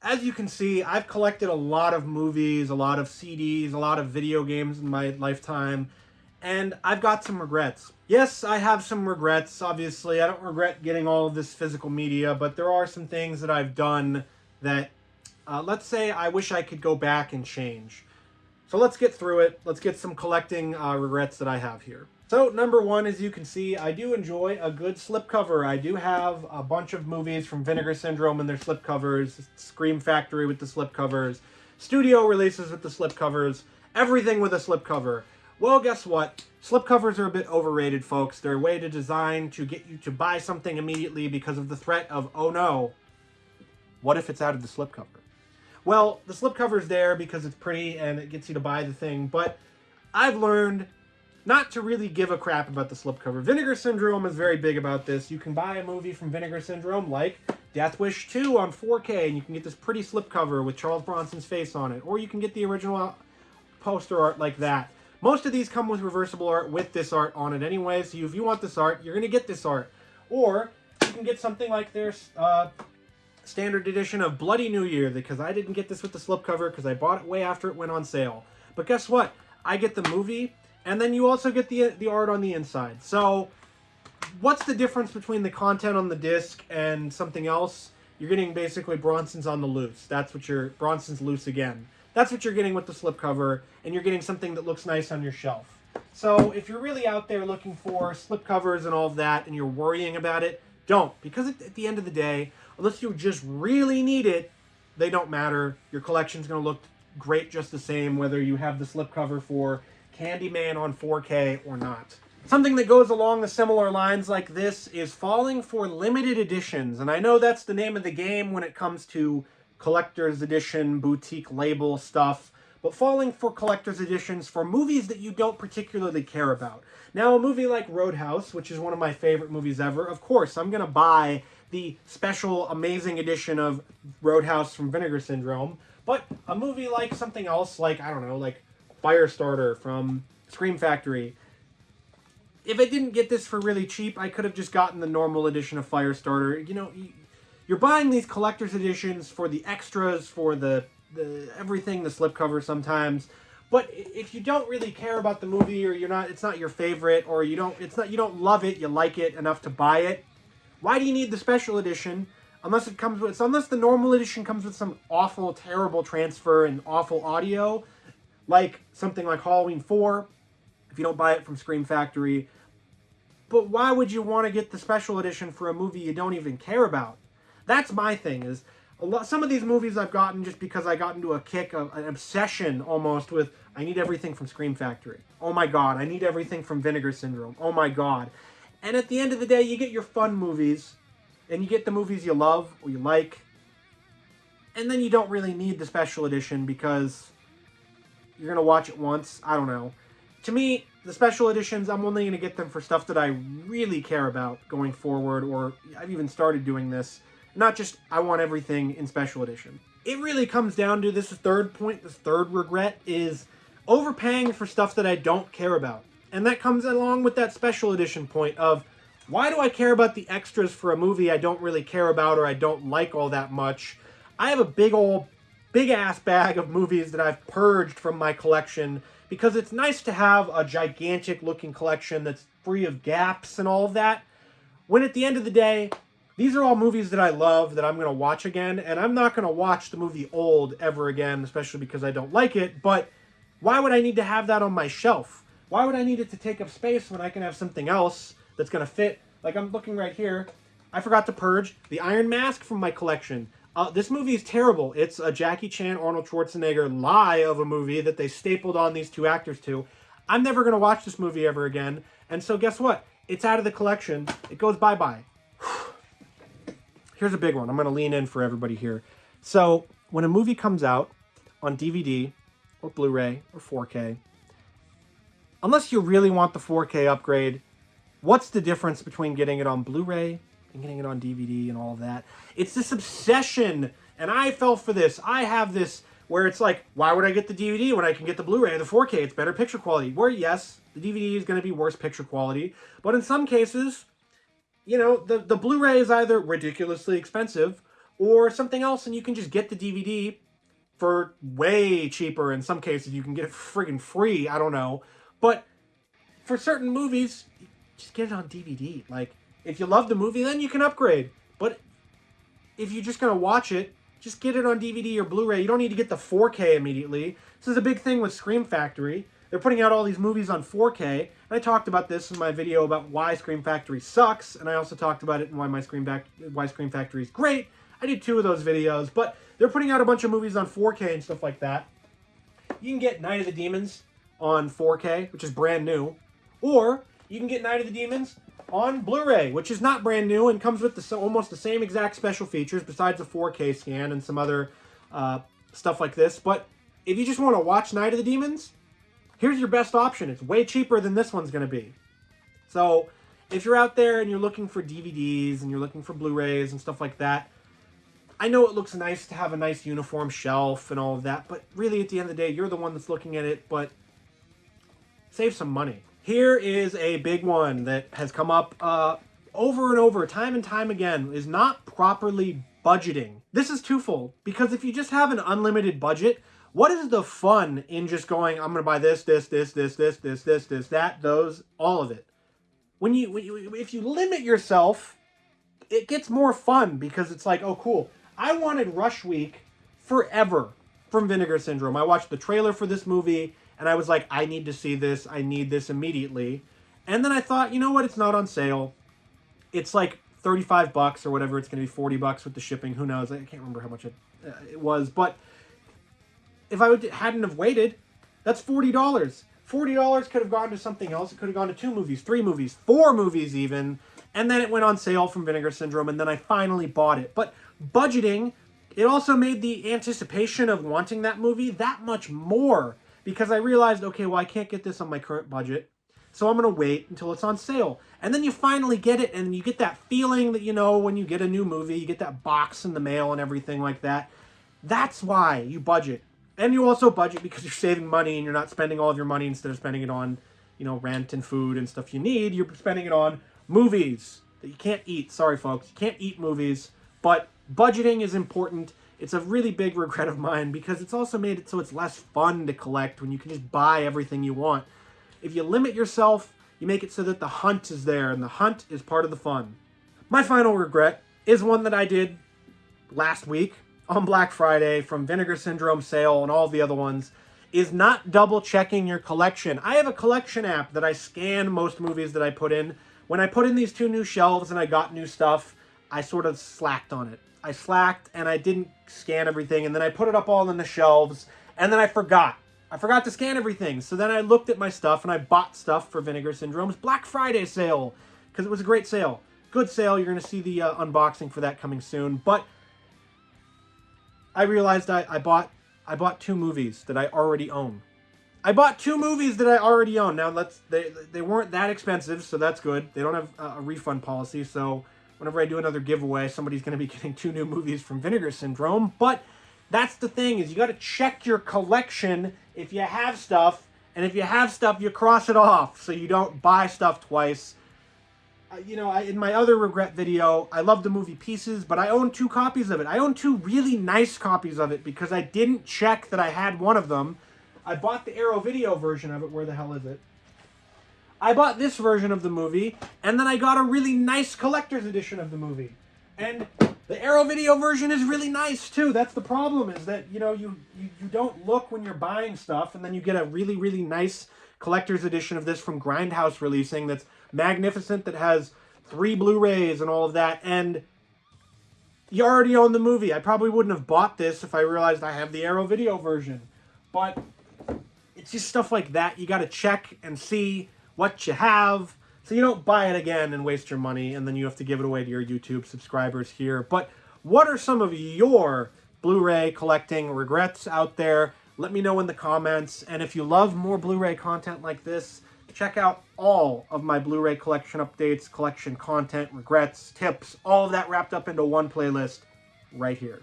as you can see, I've collected a lot of movies, a lot of CDs, a lot of video games in my lifetime, and I've got some regrets. Yes, I have some regrets, obviously. I don't regret getting all of this physical media, but there are some things that I've done that, let's say, I wish I could go back and change. So let's get through it. Let's get some collecting regrets that I have here. So number one, as you can see, I do enjoy a good slipcover. I do have a bunch of movies from Vinegar Syndrome and their slipcovers, Scream Factory with the slipcovers, studio releases with the slipcovers, everything with a slipcover. Well, guess what? Slipcovers are a bit overrated, folks. They're a way to design to get you to buy something immediately because of the threat of, oh no, what if it's out of the slipcover? Well, the slipcover's there because it's pretty and it gets you to buy the thing, but I've learned not to really give a crap about the slipcover. Vinegar Syndrome is very big about this. You can buy a movie from Vinegar Syndrome like Death Wish 2 on 4K, and you can get this pretty slipcover with Charles Bronson's face on it, or you can get the original poster art like that. Most of these come with reversible art with this art on it anyway, so if you want this art, you're going to get this art. Or you can get something like their standard edition of Bloody New Year, because I didn't get this with the slipcover because I bought it way after it went on sale. But guess what? I get the movie, and then you also get the art on the inside. So what's the difference between the content on the disc and something else? You're getting basically Bronson's on the loose. That's what Bronson's loose again. That's what you're getting with the slipcover, and you're getting something that looks nice on your shelf. So if you're really out there looking for slipcovers and all of that, and you're worrying about it, don't. Because at the end of the day, unless you just really need it, they don't matter. Your collection's going to look great just the same, whether you have the slipcover for Candyman on 4K or not. Something that goes along the similar lines like this is falling for limited editions. And I know that's the name of the game when it comes to collector's edition, boutique label stuff, but falling for collector's editions for movies that you don't particularly care about. Now, a movie like Roadhouse, which is one of my favorite movies ever, of course, I'm going to buy the special amazing edition of Roadhouse from Vinegar Syndrome, but a movie like something else, like, I don't know, like Firestarter from Scream Factory, if I didn't get this for really cheap, I could have just gotten the normal edition of Firestarter. You know, you're buying these collector's editions for the extras, for the everything, the slipcover sometimes. But if you don't really care about the movie, or it's not your favorite, or you don't love it, you like it enough to buy it, why do you need the special edition? Unless the normal edition comes with some awful, terrible transfer and awful audio, like something like Halloween 4, if you don't buy it from Scream Factory. But why would you want to get the special edition for a movie you don't even care about? That's my thing, is some of these movies I've gotten just because I got into a kick, of an obsession almost with, I need everything from Scream Factory. Oh my god, I need everything from Vinegar Syndrome. Oh my god. And at the end of the day, you get your fun movies, and you get the movies you love or you like, and then you don't really need the special edition because you're going to watch it once. I don't know. To me, the special editions, I'm only going to get them for stuff that I really care about going forward, or I've even started doing this. Not just, I want everything in special edition. It really comes down to this third point, this third regret, is overpaying for stuff that I don't care about. And that comes along with that special edition point of, why do I care about the extras for a movie I don't really care about or I don't like all that much? I have a big ass bag of movies that I've purged from my collection because it's nice to have a gigantic looking collection that's free of gaps and all of that, when at the end of the day, these are all movies that I love that I'm going to watch again, and I'm not going to watch the movie Old ever again, especially because I don't like it, but why would I need to have that on my shelf? Why would I need it to take up space when I can have something else that's going to fit? Like, I'm looking right here. I forgot to purge the Iron Mask from my collection. This movie is terrible. It's a Jackie Chan, Arnold Schwarzenegger lie of a movie that they stapled on these two actors to. I'm never going to watch this movie ever again, and so guess what? It's out of the collection. It goes bye-bye. Here's a big one. I'm going to lean in for everybody here. So, when a movie comes out on DVD or Blu-ray or 4K, unless you really want the 4K upgrade, what's the difference between getting it on Blu-ray and getting it on DVD and all of that? It's this obsession, and I fell for this. I have this where it's like, why would I get the DVD when I can get the Blu-ray or the 4K? It's better picture quality. Where, yes, the DVD is going to be worse picture quality, but in some cases, you know, the Blu-ray is either ridiculously expensive or something else, and you can just get the DVD for way cheaper. In some cases, you can get it friggin' free. I don't know. But for certain movies, just get it on DVD. Like, if you love the movie, then you can upgrade. But if you're just going to watch it, just get it on DVD or Blu-ray. You don't need to get the 4K immediately. This is a big thing with Scream Factory. They're putting out all these movies on 4K. And I talked about this in my video about why Scream Factory sucks. And I also talked about it in why Scream Factory is great. I did 2 of those videos. But they're putting out a bunch of movies on 4K and stuff like that. You can get Night of the Demons on 4K, which is brand new. Or you can get Night of the Demons on Blu-ray, which is not brand new and comes with almost the same exact special features besides a 4K scan and some other stuff like this. But if you just want to watch Night of the Demons, here's your best option. It's way cheaper than this one's going to be. So if you're out there and you're looking for DVDs and you're looking for Blu-rays and stuff like that, I know it looks nice to have a nice uniform shelf and all of that, but really at the end of the day, you're the one that's looking at it, but save some money. Here is a big one that has come up over and over, time and time again, is not properly budgeting. This is twofold, because if you just have an unlimited budget, what is the fun in just going, I'm going to buy this, that, those, all of it? If you limit yourself, it gets more fun, because it's like, oh, cool. I wanted Rush Week forever from Vinegar Syndrome. I watched the trailer for this movie, and I was like, I need to see this. I need this immediately. And then I thought, you know what? It's not on sale. It's like $35 or whatever. It's going to be $40 with the shipping. Who knows? I can't remember how much it was. But if I hadn't have waited, that's $40. $40 could have gone to something else. It could have gone to 2 movies, 3 movies, 4 movies even. And then it went on sale from Vinegar Syndrome, and then I finally bought it. But budgeting, it also made the anticipation of wanting that movie that much more. Because I realized, okay, well, I can't get this on my current budget, so I'm going to wait until it's on sale. And then you finally get it, and you get that feeling that, you know, when you get a new movie, you get that box in the mail and everything like that. That's why you budget. And you also budget because you're saving money and you're not spending all of your money instead of spending it on, you know, rent and food and stuff you need. You're spending it on movies that you can't eat. Sorry, folks. You can't eat movies, but budgeting is important. It's a really big regret of mine because it's also made it so it's less fun to collect when you can just buy everything you want. If you limit yourself, you make it so that the hunt is there, and the hunt is part of the fun. My final regret is one that I did last week on Black Friday from Vinegar Syndrome sale and all the other ones, is not double checking your collection. I have a collection app that I scan most movies that I put in. When I put in these 2 new shelves and I got new stuff, I sort of slacked on it. I slacked and I didn't scan everything, and then I put it up all in the shelves, and then I forgot. I forgot to scan everything. So then I looked at my stuff and I bought stuff for Vinegar Syndrome's Black Friday sale because it was a great sale. Good sale. You're going to see the unboxing for that coming soon. But I realized I bought 2 movies that I already own. I bought 2 movies that I already own. Now they weren't that expensive, so that's good. They don't have a refund policy, so whenever I do another giveaway, somebody's going to be getting 2 new movies from Vinegar Syndrome. But that's the thing, is you got to check your collection if you have stuff. And if you have stuff, you cross it off so you don't buy stuff twice. In my other regret video, I love the movie Pieces, but I own 2 copies of it. I own 2 really nice copies of it because I didn't check that I had one of them. I bought the Arrow Video version of it. Where the hell is it? I bought this version of the movie, and then I got a really nice collector's edition of the movie. And the Arrow Video version is really nice, too. That's the problem, is that, you don't look when you're buying stuff, and then you get a really, really nice collector's edition of this from Grindhouse releasing that's magnificent, that has 3 Blu-rays and all of that, and you already own the movie. I probably wouldn't have bought this if I realized I have the Arrow Video version. But it's just stuff like that. You got to check and see what you have, so you don't buy it again and waste your money, and then you have to give it away to your YouTube subscribers here. But what are some of your Blu-ray collecting regrets out there? Let me know in the comments, and if you love more Blu-ray content like this, check out all of my Blu-ray collection updates, collection content, regrets, tips, all of that wrapped up into one playlist right here.